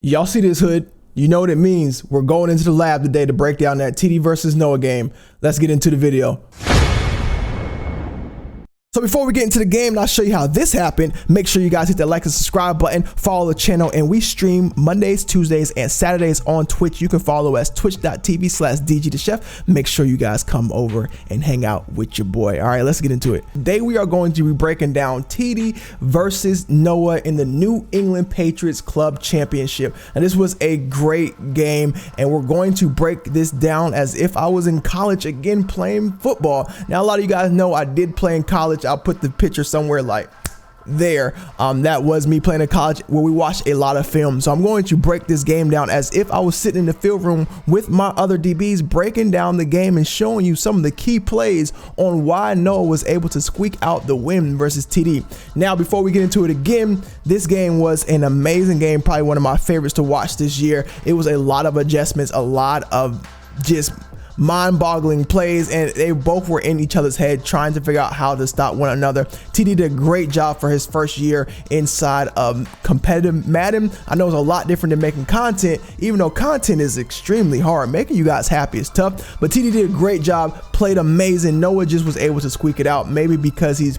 Y'all see this hood? You know what it means. We're going into the lab today to break down that TD versus Noah game. Let's get into the video. So before we get into the game and I'll show you how this happened, make sure you guys hit that like and subscribe button, follow the channel, and we stream Mondays, Tuesdays, and Saturdays on Twitch. You can follow us twitch.tv/DGTheChef. Make sure you guys come over and hang out with your boy. All right, let's get into it. Today we are going to be breaking down TD versus Noah in the New England Patriots Club Championship. And this was a great game, and we're going to break this down as if I was in college again playing football. Now, a lot of you guys know I did play in college. I'll put the picture somewhere like there. That was me playing in college where we watched a lot of film. So I'm going to break this game down as if I was sitting in the field room with my other DBs, breaking down the game and showing you some of the key plays on why Noah was able to squeak out the win versus TD. Now, before we get into it again, this game was an amazing game, probably one of my favorites to watch this year. It was a lot of adjustments, a lot of just mind-boggling plays, and they both were in each other's head trying to figure out how to stop one another. TD did a great job for his first year inside of competitive Madden. I know it's a lot different than making content, even though content is extremely hard. Making you guys happy is tough, but TD did a great job, played amazing. Noah just was able to squeak it out, maybe because he's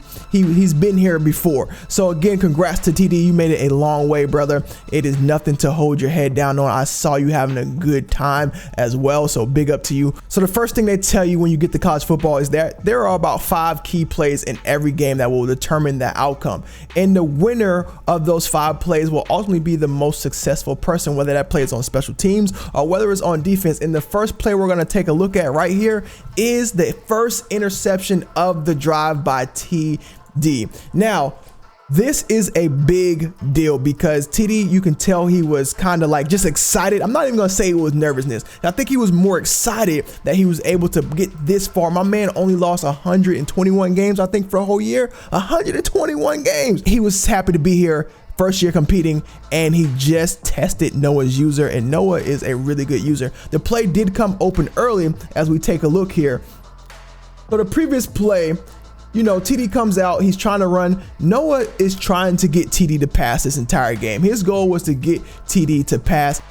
been here before. So again, congrats to TD. You made it a long way, brother. It is nothing to hold your head down on. I saw you having a good time as well, so big up to you. So the first thing they tell you when you get to college football is that there are about 5 key plays in every game that will determine the outcome. And the winner of those 5 plays will ultimately be the most successful person, whether that play is on special teams or whether it's on defense. And the first play we're going to take a look at right here is the first interception of the drive by TD. Now, this is a big deal because TD, you can tell he was kind of like just excited. I'm not even gonna say it was nervousness. I think he was more excited that he was able to get this far. My man only lost 121 games, I think, for a whole year. 121 games. He was happy to be here, first year competing, and he just tested Noah's user, and Noah is a really good user. The play did come open early as we take a look here. So the previous play, you know, TD comes out, he's trying to run. Noah is trying to get TD to pass this entire game. His goal was to get TD to pass.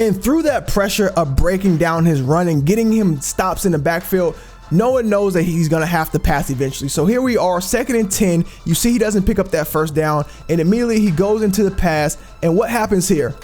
And through that pressure of breaking down his run and getting him stops in the backfield, Noah knows that he's going to have to pass eventually. So here we are, 2nd and 10. You see he doesn't pick up that first down, and immediately he goes into the pass. And what happens here?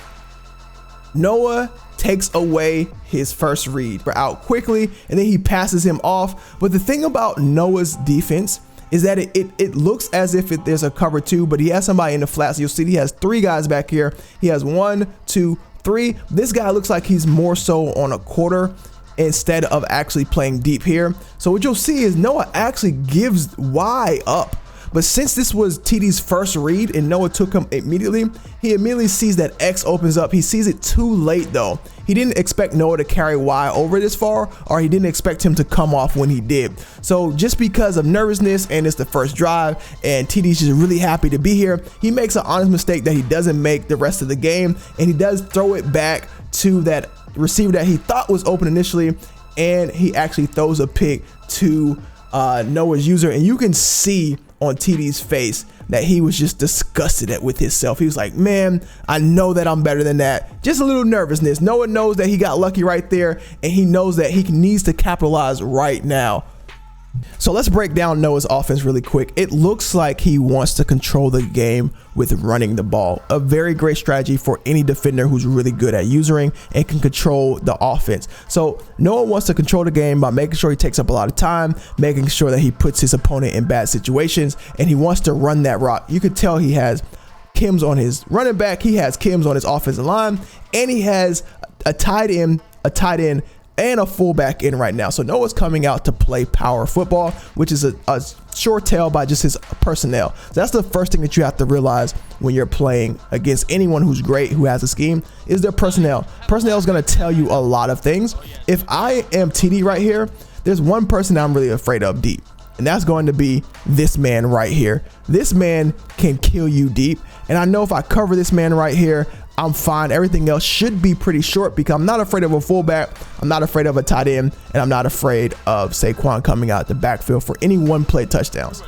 Noah takes away his first read. We're out quickly, and then he passes him off. But the thing about Noah's defense is that it looks as if there's a cover 2, but he has somebody in the flats. So you'll see he has 3 guys back here. He has 1, 2, 3. This guy looks like he's more so on a quarter instead of actually playing deep here. So what you'll see is Noah actually gives Y up. But since this was TD's first read and Noah took him immediately, he immediately sees that X opens up. He sees it too late though. He didn't expect Noah to carry Y over this far, or he didn't expect him to come off when he did. So just because of nervousness, and it's the first drive, and TD's just really happy to be here, he makes an honest mistake that he doesn't make the rest of the game, and he does throw it back to that receiver that he thought was open initially, and he actually throws a pick to Noah's user, and you can see on TD's face that he was just disgusted with himself. He was like, man, I know that I'm better than that. Just a little nervousness. Noah knows that he got lucky right there, and he knows that he needs to capitalize right now. So let's break down Noah's offense really quick. It looks like he wants to control the game with running the ball. A very great strategy for any defender who's really good at usering and can control the offense. So Noah wants to control the game by making sure he takes up a lot of time, making sure that he puts his opponent in bad situations, and he wants to run that rock. You could tell he has Kims on his running back, he has Kims on his offensive line, and he has a tight end, and a fullback in right now. So Noah's coming out to play power football, which is a short tell by just his personnel. So that's the first thing that you have to realize when you're playing against anyone who's great, who has a scheme, is their personnel. Personnel is going to tell you a lot of things. If I am TD right here, there's one person that I'm really afraid of deep, and that's going to be this man right here. This man can kill you deep, and I know if I cover this man right here, I'm fine. Everything else should be pretty short because I'm not afraid of a fullback, I'm not afraid of a tight end, and I'm not afraid of Saquon coming out the backfield for any one play touchdowns.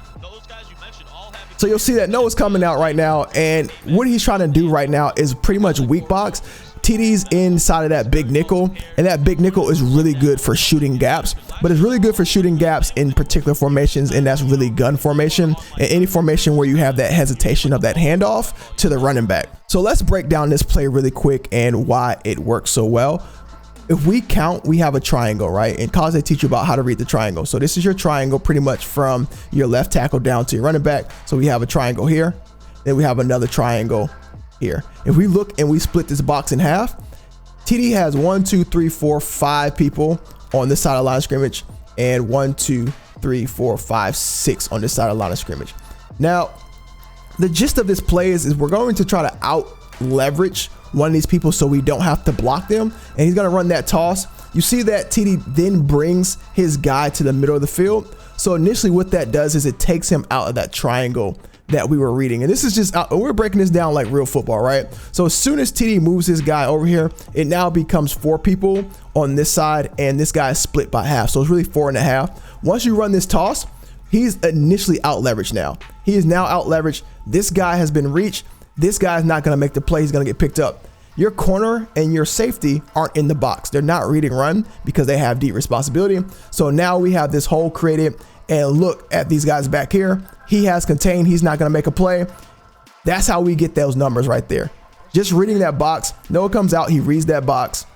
So you'll see that Noah's coming out right now, and what he's trying to do right now is pretty much weak box. TD's inside of that big nickel, and that big nickel is really good for shooting gaps, but it's really good for shooting gaps in particular formations, and that's really gun formation and any formation where you have that hesitation of that handoff to the running back. So let's break down this play really quick and why it works so well. If we count, we have a triangle, right? In college, they teach you about how to read the triangle. So this is your triangle pretty much from your left tackle down to your running back. So we have a triangle here, then we have another triangle here. If we look and we split this box in half, TD has 1, 2, 3, 4, 5 people on this side of line of scrimmage, and 1, 2, 3, 4, 5, 6 on this side of line of scrimmage. Now, the gist of this play is we're going to try to out leverage one of these people so we don't have to block them, and he's going to run that toss. You see that TD then brings his guy to the middle of the field. So initially what that does is it takes him out of that triangle that we were reading, and this is just we're breaking this down like real football, right? So as soon as TD moves his guy over here, it now becomes 4 people on this side, and this guy is split by half, so it's really 4.5. Once you run this toss, he's initially out leveraged. Now he is now out leveraged. This guy has been reached. This guy is not going to make the play. He's going to get picked up. Your corner and your safety aren't in the box. They're not reading run because they have deep responsibility. So now we have this hole created, and look at these guys back here. He has contained. He's not going to make a play. That's how we get those numbers right there. Just reading that box. Noah comes out. He reads that box,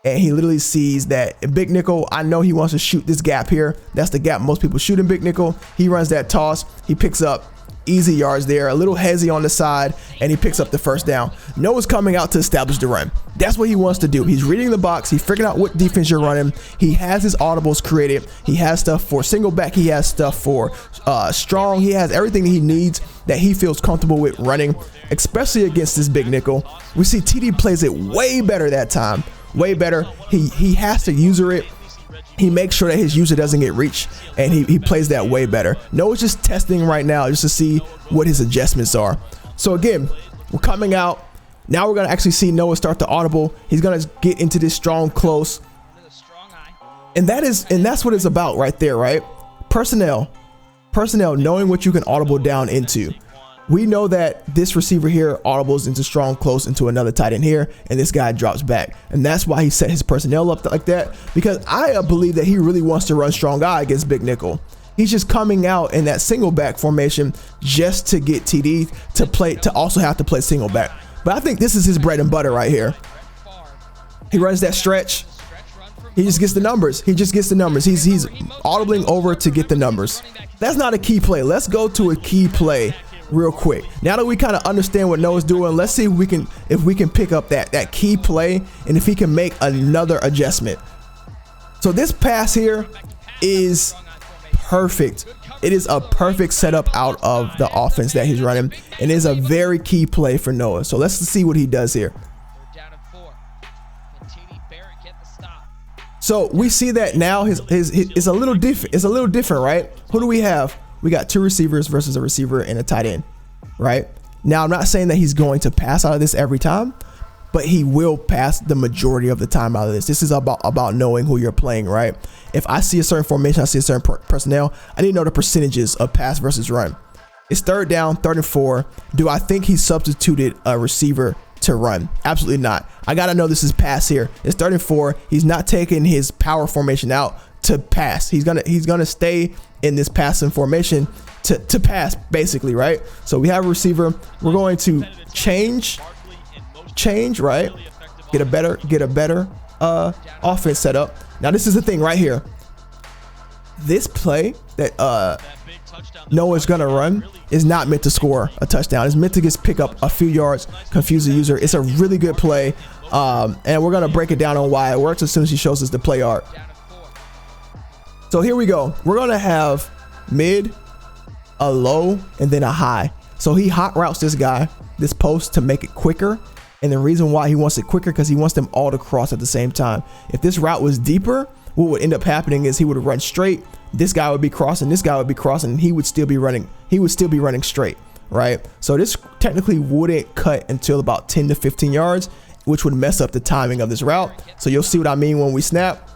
and he literally sees that big nickel. I know he wants to shoot this gap here. That's the gap most people shoot in big nickel. He runs that toss. He picks up easy yards there, a little hezzy on the side, and he picks up the first down. Noah's coming out to establish the run. That's what he wants to do. He's reading the box. He's figuring out what defense you're running. He has his audibles created. He has stuff for single back. He has stuff for strong. He has everything that he needs that he feels comfortable with running, especially against this big nickel. We see TD plays it way better that time. Way better. He has to user it. He makes sure that his user doesn't get reached, and he plays that way better. Noah's just testing right now just to see what his adjustments are. So again, we're coming out. Now we're going to actually see Noah start the audible. He's going to get into this strong close. And that's what it's about right there, right? Personnel, knowing what you can audible down into. We know that this receiver here audibles into strong close into another tight end here, and this guy drops back, and that's why he set his personnel up like that, because I believe that he really wants to run strong guy against big nickel. He's just coming out in that single back formation just to get TD to play, to also have to play single back. But I think this is his bread and butter right here. He runs that stretch. He just gets the numbers. He's audibling over to get the numbers. That's not a key play. Let's go to a key play real quick. Now that we kind of understand what Noah's doing, let's see if we can pick up that key play, and if he can make another adjustment. So this pass here is perfect. It is a perfect setup out of the offense that he's running, and it is a very key play for Noah. So let's see what he does here. So we see that now his is a little different. It's a little different, right? Who do we have? We got 2 receivers versus a receiver and a tight end, right? Now, I'm not saying that he's going to pass out of this every time, but he will pass the majority of the time out of this. This is about knowing who you're playing, right? If I see a certain formation, I see a certain personnel, I need to know the percentages of pass versus run. It's 3rd down, 3rd and 4. Do I think he substituted a receiver to run? Absolutely not. I got to know this is pass here. It's 3rd and 4. He's not taking his power formation out to pass. He's gonna stay in this passing formation to pass, basically, right? So we have a receiver. We're going to change, right? Get a better offense set up. Now this is the thing right here. This play that Noah's gonna run is not meant to score a touchdown. It's meant to just pick up a few yards, confuse the user. It's a really good play, and we're gonna break it down on why it works as soon as he shows us the play art. So here we go. We're gonna have mid, a low, and then a high. So he hot routes this guy, this post, to make it quicker. And the reason why he wants it quicker, because he wants them all to cross at the same time. If this route was deeper, what would end up happening is he would run straight. This guy would be crossing, this guy would be crossing, and he would still be running. He would still be running straight, right? So this technically wouldn't cut until about 10 to 15 yards, which would mess up the timing of this route. So you'll see what I mean when we snap.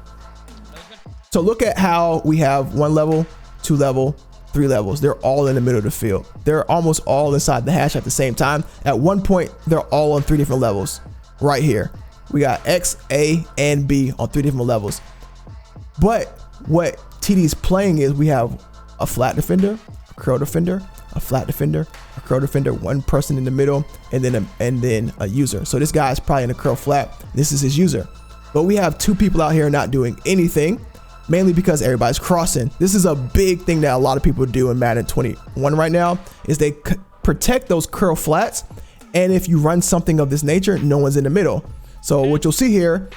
So look at how we have 1 level, 2 level, 3 levels. They're all in the middle of the field. They're almost all inside the hash at the same time. At one point, they're all on 3 different levels. Right here, we got X, A, and B on 3 different levels. But what TD's playing is we have a flat defender, a curl defender, a flat defender, a curl defender, one person in the middle, and then a user. So this guy is probably in a curl flat. This is his user. But we have 2 people out here not doing anything, mainly because everybody's crossing. This is a big thing that a lot of people do in Madden 21 right now, is they protect those curl flats. And if you run something of this nature, no one's in the middle. So what you'll see here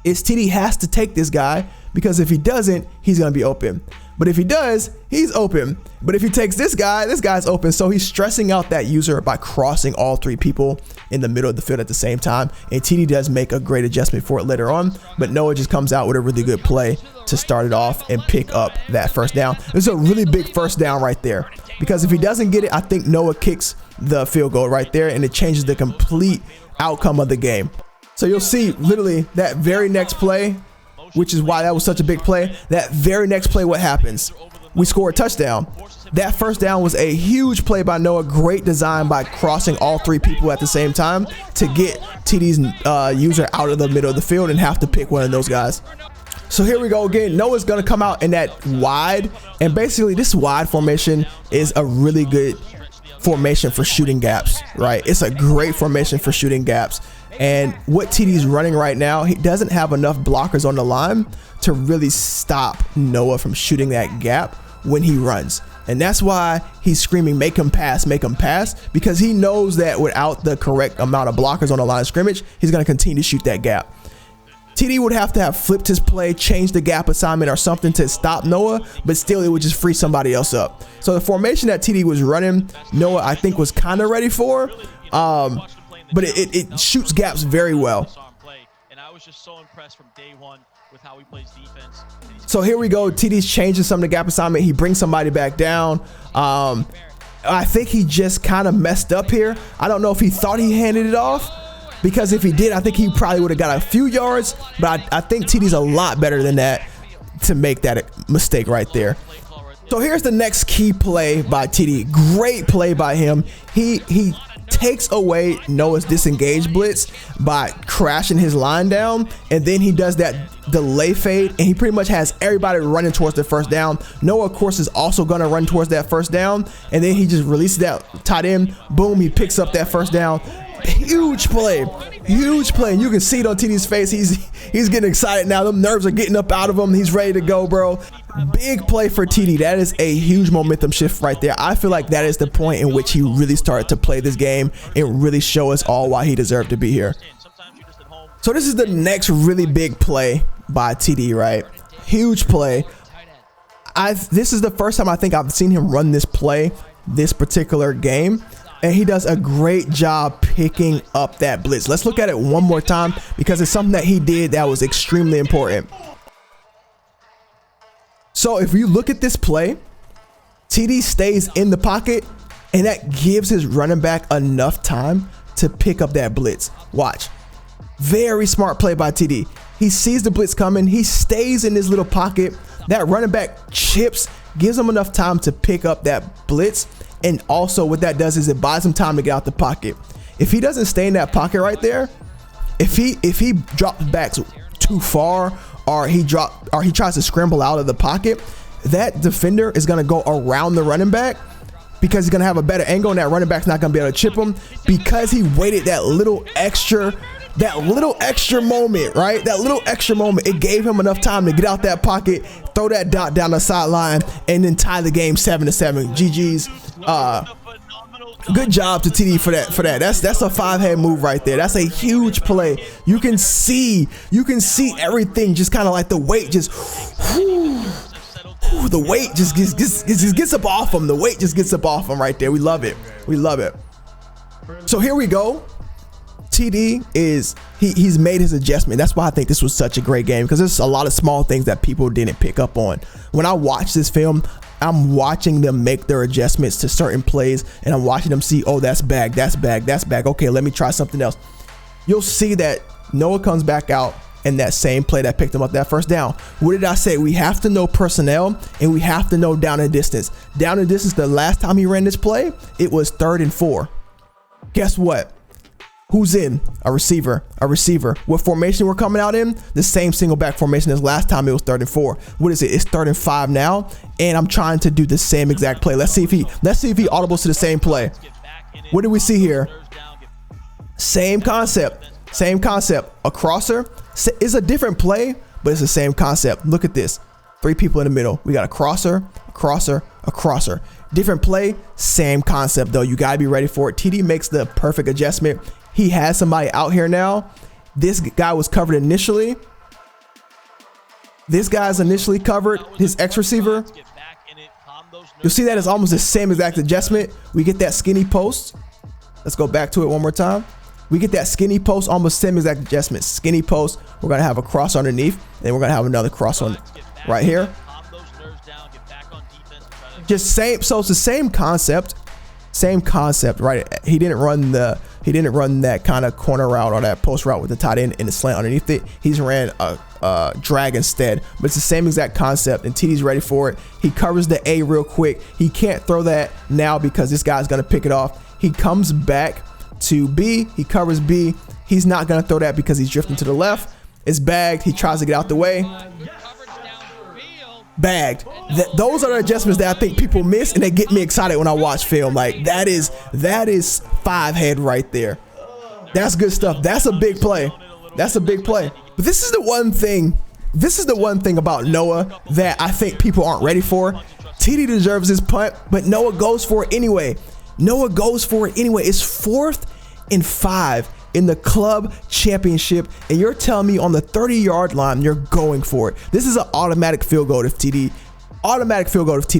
is TD has to take this guy, because if he doesn't, he's gonna be open. But if he does, he's open. But if he takes this guy's open. So he's stressing out that user by crossing all 3 people in the middle of the field at the same time. And TD does make a great adjustment for it later on, but Noah just comes out with a really good play to start it off and pick up that first down. It's a really big first down right there, because if he doesn't get it, I think Noah kicks the field goal right there, and it changes the complete outcome of the game. So you'll see literally that very next play, which is why that was such a big play. That very next play, what happens? We score a touchdown. That first down was a huge play by Noah. Great design by crossing all 3 people at the same time to get TD's user out of the middle of the field and have to pick one of those guys. So here we go again. Noah's gonna come out in that wide, and basically this wide formation is a really good formation for shooting gaps, right? It's a great formation for shooting gaps. And what TD's running right now, he doesn't have enough blockers on the line to really stop Noah from shooting that gap when he runs. And that's why he's screaming, make him pass, because he knows that without the correct amount of blockers on the line of scrimmage, he's going to continue to shoot that gap. TD would have to have flipped his play, changed the gap assignment or something to stop Noah, but still it would just free somebody else up. So the formation that TD was running, Noah, I think, was kind of ready for. But it shoots gaps very well. And I was just so impressed from day one with how he plays defense. So here we go. TD's changing some of the gap assignment. He brings somebody back down. I think he just kind of messed up here. I don't know if he thought he handed it off, because if he did, I think he probably would have got a few yards. But I think TD's a lot better than that to make that mistake right there. So here's the next key play by TD. Great play by him. He takes away Noah's disengaged blitz by crashing his line down, and then he does that delay fade, and he pretty much has everybody running towards the first down. Noah, of course, is also going to run towards that first down, and then he just releases that tight end. Boom, he picks up that first down. Huge play, huge play. And you can see it on TD's face. He's getting excited now. Them nerves are getting up out of him. He's ready to go, bro. Big play for TD. That is a huge momentum shift right there. I feel like that is the point in which he really started to play this game and really show us all why he deserved to be here. So this is the next really big play by TD, right? Huge play. This is the first time I think I've seen him run this play, this particular game. And he does a great job picking up that blitz. Let's look at it one more time, because it's something that he did that was extremely important. So if you look at this play, TD stays in the pocket, and that gives his running back enough time to pick up that blitz. Watch. Very smart play by TD. He sees the blitz coming. He stays in this little pocket. That running back chips, gives him enough time to pick up that blitz. And also what that does is it buys him time to get out the pocket. If he doesn't stay in that pocket right there, if he drops back too far, or he tries to scramble out of the pocket, that defender is going to go around the running back, because he's going to have a better angle, and that running back's not going to be able to chip him, because he waited that little extra moment, right? That little extra moment, it gave him enough time to get out that pocket, throw that dot down the sideline, and then tie the game 7-7. GG's. Good job to TD for that. That's a 5-head move right there. That's a huge play. You can see everything, just kind of like the weight just, the weight just gets up off him. The weight just gets up off him right there. We love it. We love it. So here we go. TD he's made his adjustment. That's why I think this was such a great game, because there's a lot of small things that people didn't pick up on. When I watch this film, I'm watching them make their adjustments to certain plays, and I'm watching them see, oh, that's back. Okay, let me try something else. You'll see that Noah comes back out, in that same play that picked him up that first down. What did I say? We have to know personnel and we have to know down and distance. Down and distance, the last time he ran this play, it was 3rd and 4. Guess what? Who's in? A receiver. A receiver. What formation we're coming out in? The same single back formation as last time. It was 3rd and 4. What is it? It's 3rd and 5 now, and I'm trying to do the same exact play. Let's see if he audibles to the same play. What do we see here? Same concept. Same concept. A crosser. It's a different play, but it's the same concept. Look at this. 3 people in the middle. We got a crosser, a crosser, a crosser. Different play, same concept though. You gotta be ready for it. TD makes the perfect adjustment. He has somebody out here now. This guy was covered initially. This guy's initially covered, his X receiver. You'll see that it's almost the same exact adjustment. We get that skinny post. Let's go back to it one more time. We get that skinny post, almost same exact adjustment. Skinny post, we're gonna have a cross underneath, and we're gonna have another cross on right here. Just same, so it's the same concept, right? He didn't run that kind of corner route or that post route with the tight end and the slant underneath it. He's ran a drag instead, but it's the same exact concept, and TD's ready for it. He covers the A real quick. He can't throw that now because this guy's gonna pick it off. He comes back to B, he covers B. He's not gonna throw that because he's drifting to the left. It's bagged. He tries to get out the way. Bagged. Those are the adjustments that I think people miss, and they get me excited when I watch film. Like that is 5 head right there. That's good stuff. That's a big play. That's a big play. But this is the one thing. This is the one thing about Noah that I think people aren't ready for. TD deserves his punt, but Noah goes for it anyway. Noah goes for it anyway. It's 4th and 5 in the club championship, and you're telling me on the 30-yard line you're going for it. This is an automatic field goal if TD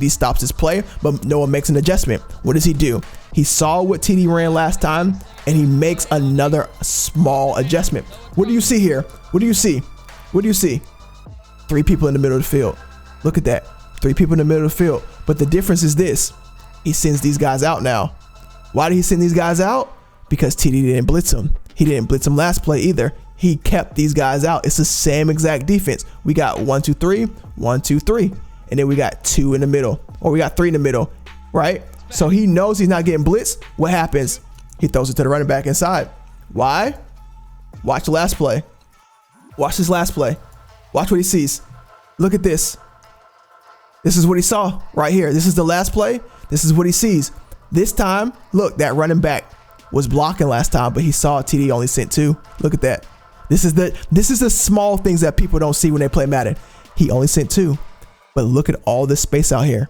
stops his play, but Noah makes an adjustment. What does he do? He saw what TD ran last time, and he makes another small adjustment. What do you see here? What do you see? What do you see? 3 people in the middle of the field. Look at that. 3 people in the middle of the field. But the difference is this. He sends these guys out now. Why did he send these guys out? Because TD didn't blitz him. He didn't blitz him last play either. He kept these guys out. It's the same exact defense. We got 1, 2, 3, 1, 2, 3, and then we got 2 in the middle, or we got 3 in the middle, right? So he knows he's not getting blitzed. What happens? He throws it to the running back inside. Why? Watch the last play. Watch this last play. Watch what he sees. Look at this. This is what he saw right here. This is the last play. This is what he sees. This time, look, that running back was blocking last time, but he saw TD only sent 2. Look at that. This is the small things that people don't see when they play Madden. He only sent 2, but look at all this space out here.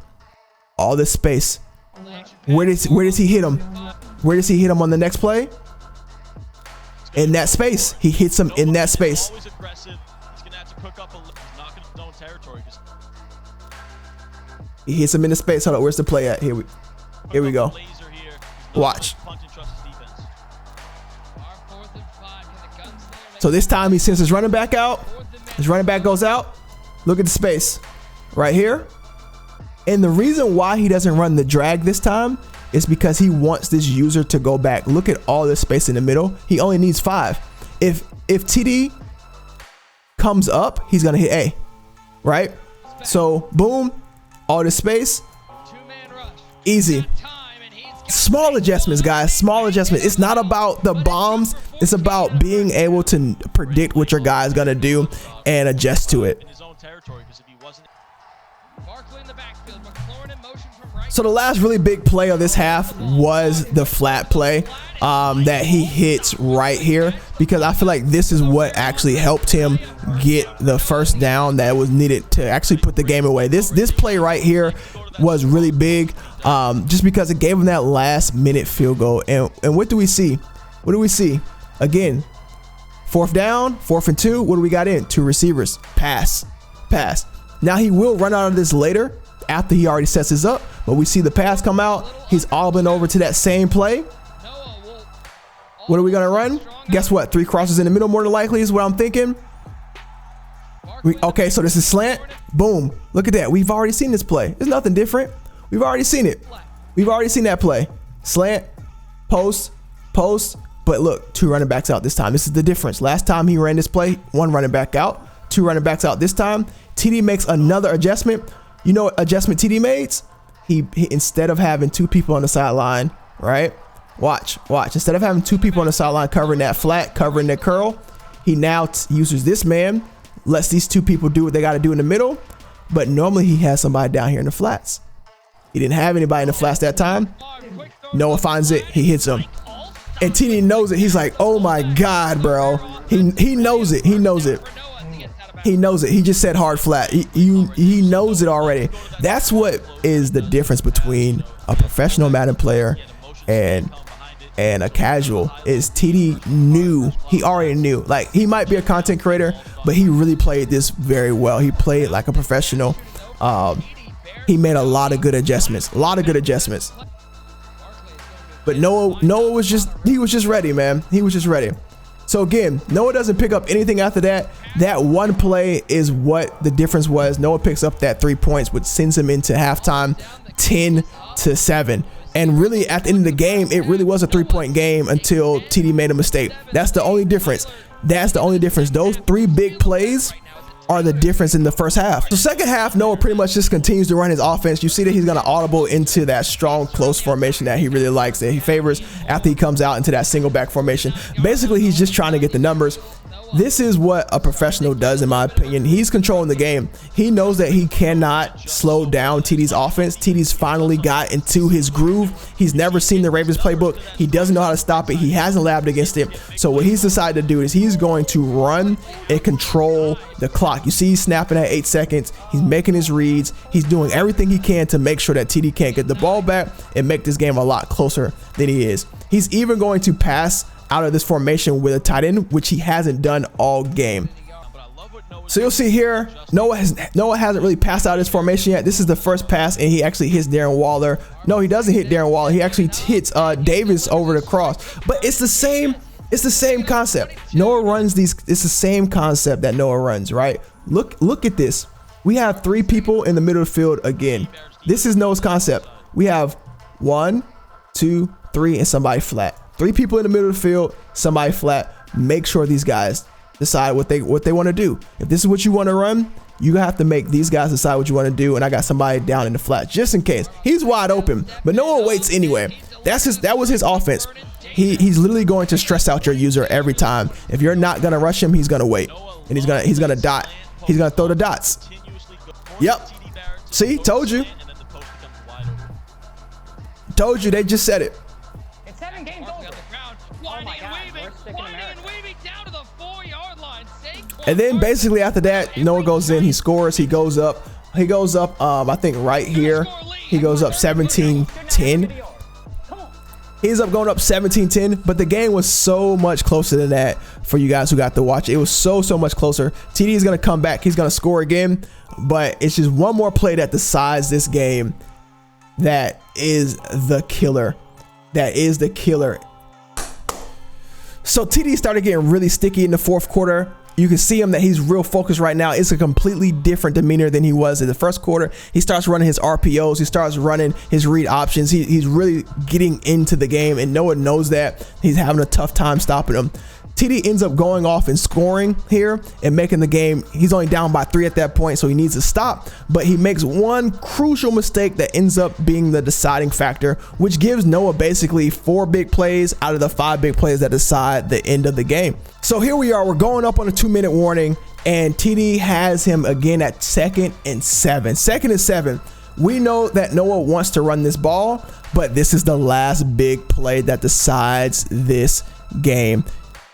All this space. Where does he hit him? Where does he hit him on the next play? In that space. He hits him in that space. He hits him in the space. Hold on, where's the play at? Here we go. Watch. So this time he sends his running back out. His running back goes out. Look at the space right here. And the reason why he doesn't run the drag this time is because he wants this user to go back. Look at all this space in the middle. He only needs 5. If TD comes up, he's gonna hit A, right? So boom, all this space, easy. Small adjustments, guys. Small adjustments. It's not about the bombs. It's about being able to predict what your guy is gonna do and adjust to it. So the last really big play of this half was the flat play that he hits right here, because I feel like this is what actually helped him get the first down that was needed to actually put the game away. This play right here was really big, just because it gave him that last minute field goal. And what do we see? What do we see? Again, 4th down, 4th and 2. What do we got in? 2 receivers. Pass. Now he will run out of this later after he already sets this up, but we see the pass come out. He's audibling over to that same play. What are we gonna run? Guess what? 3 crosses in the middle more than likely is what I'm thinking. Okay, so this is slant. Boom. Look at that. We've already seen this play. There's nothing different. We've already seen it. We've already seen that play. Slant, post, post, But look, 2 running backs out this time. This is the difference. Last time he ran this play, 1 running back out, 2 running backs out this time. TD makes another adjustment. You know what adjustment TD made? He instead of having 2 people on the sideline, right? Watch. Instead of having 2 people on the sideline covering that flat, covering that curl, he now uses this man, lets these 2 people do what they got to do in the middle. But normally he has somebody down here in the flats. He didn't have anybody in the flats that time. Noah finds it. He hits him. And TD knows it. He's like, oh my God, bro. He knows it. He knows it. He knows it. He just said hard flat. He knows it already. That's what is the difference between a professional Madden player and a casual. Is TD knew. He already knew. Like, he might be a content creator, but he really played this very well. He played like a professional. He made a lot of good adjustments. But Noah was just ready, man. He was just ready. So again, Noah doesn't pick up anything after that. That one play is what the difference was. Noah picks up that 3 points, which sends him into halftime 10-7. And really, at the end of the game, it really was a 3-point game until TD made a mistake. That's the only difference. Those 3 big plays are the difference in the first half. So second half, Noah pretty much just continues to run his offense. You see that he's going to audible into that strong close formation that he really likes, that he favors after he comes out into that single back formation. Basically, he's just trying to get the numbers. This is what a professional does, in my opinion. He's controlling the game. He knows that he cannot slow down TD's offense. TD's finally got into his groove. He's never seen the Ravens playbook. He doesn't know how to stop it. He hasn't labbed against it. So what he's decided to do is he's going to run and control the clock. You see he's snapping at 8 seconds. He's making his reads. He's doing everything he can to make sure that TD can't get the ball back and make this game a lot closer than he is. He's even going to pass out of this formation with a tight end, which he hasn't done all game. So you'll see here, Noah hasn't really passed out his formation yet. This is the first pass, and he actually hits Darren Waller. No, he doesn't hit Darren Waller. He actually hits Davis over the cross. But it's the same concept. Noah runs these. It's the same concept that Noah runs, right? Look at this. We have 3 people in the middle of the field again. This is Noah's concept. We have 1, 2, 3, and somebody flat. 3 people in the middle of the field, somebody flat. Make sure these guys decide what they want to do. If this is what you want to run, you have to make these guys decide what you want to do. And I got somebody down in the flat just in case. He's wide open, but no one waits anyway. That was his offense. He's literally going to stress out your user every time. If you're not gonna rush him, he's gonna wait, and he's gonna dot. He's gonna throw the dots. Yep. See, told you. Told you. They just said it. It's 7 games over. And then basically after that, Noah goes in, he scores, he goes up, I think right here, he goes up 17-10. He's up going up 17-10, but the game was so much closer than that for you guys who got to watch it. It was so much closer. TD is going to come back. He's going to score again, but it's just one more play that decides this game. That is the killer. So TD started getting really sticky in the fourth quarter. You can see him that he's real focused right now. It's a completely different demeanor than he was in the first quarter. He starts running his RPOs. He starts running his read options. He's really getting into the game, and Noah knows that. He's having a tough time stopping him. TD ends up going off and scoring here and making the game. He's only down by 3 at that point, so he needs to stop. But he makes one crucial mistake that ends up being the deciding factor, which gives Noah basically 4 big plays out of the 5 big plays that decide the end of the game. So here we are. We're going up on a 2-minute warning, and TD has him again at 2nd and 7. 2nd and 7. We know that Noah wants to run this ball, but this is the last big play that decides this game.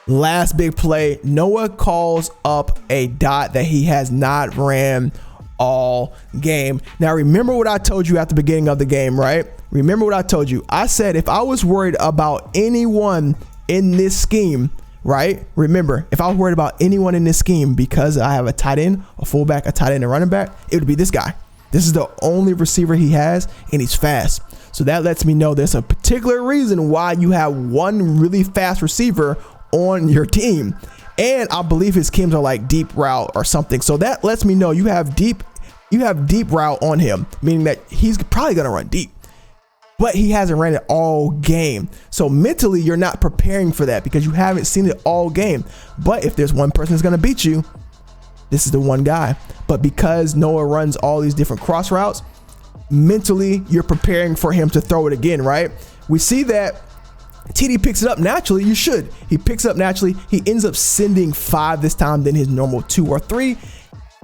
Last big play, Noah calls up a dot that he has not ran all game. Now, remember what I told you at the beginning of the game, right? Remember what I told you. I said if I was worried about anyone in this scheme, right? Remember, if I was worried about anyone in this scheme because I have a tight end, a fullback, a tight end, and a running back, it would be this guy. This is the only receiver he has, and he's fast. So that lets me know there's a particular reason why you have one really fast receiver on your team, and I believe his schemes are like deep route or something. So that lets me know you have deep route on him, meaning that he's probably gonna run deep. but he hasn't ran it all game. So mentally, you're not preparing for that because you haven't seen it all game. But if there's one person that's going to beat you, this is the one guy. But because Noah runs all these different cross routes, mentally, you're preparing for him to throw it again, right? We see that TD picks it up naturally. You should. He picks it up naturally. He ends up sending 5 this time than his normal 2 or 3.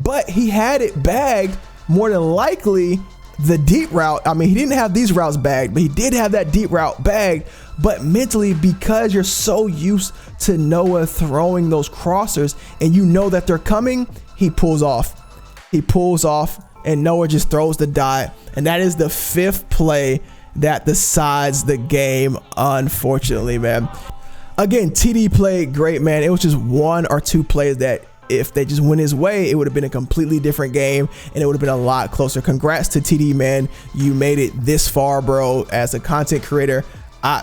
But he had it bagged more than likely. The deep route, I mean, he didn't have these routes bagged, but he did have that deep route bagged. But mentally, because you're so used to Noah throwing those crossers and you know that they're coming, he pulls off. He pulls off and Noah just throws the dot. And that is the 5th play that decides the game, unfortunately, man. Again, TD played great, man. It was just 1 or 2 plays that if they just went his way, it would have been a completely different game and it would have been a lot closer. Congrats to TD, man. You made it this far, bro. As a content creator,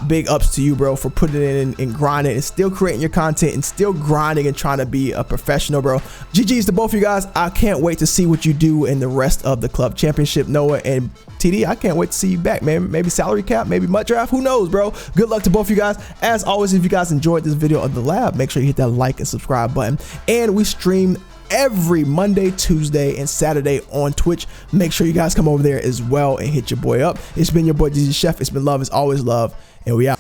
big ups to you, bro, for putting it in and grinding and still creating your content and still grinding and trying to be a professional, bro. GG's to both of you guys. I can't wait to see what you do in the rest of the club championship, Noah and TD. I can't wait to see you back, man. Maybe salary cap, maybe mud draft, who knows, bro. Good luck to both of you guys. As always, if you guys enjoyed this video of the lab, make sure you hit that like and subscribe button. And we stream every Monday, Tuesday, and Saturday on Twitch. Make sure you guys come over there as well and hit your boy up. It's been your boy, DG Chef. It's been love. It's always love. And we out.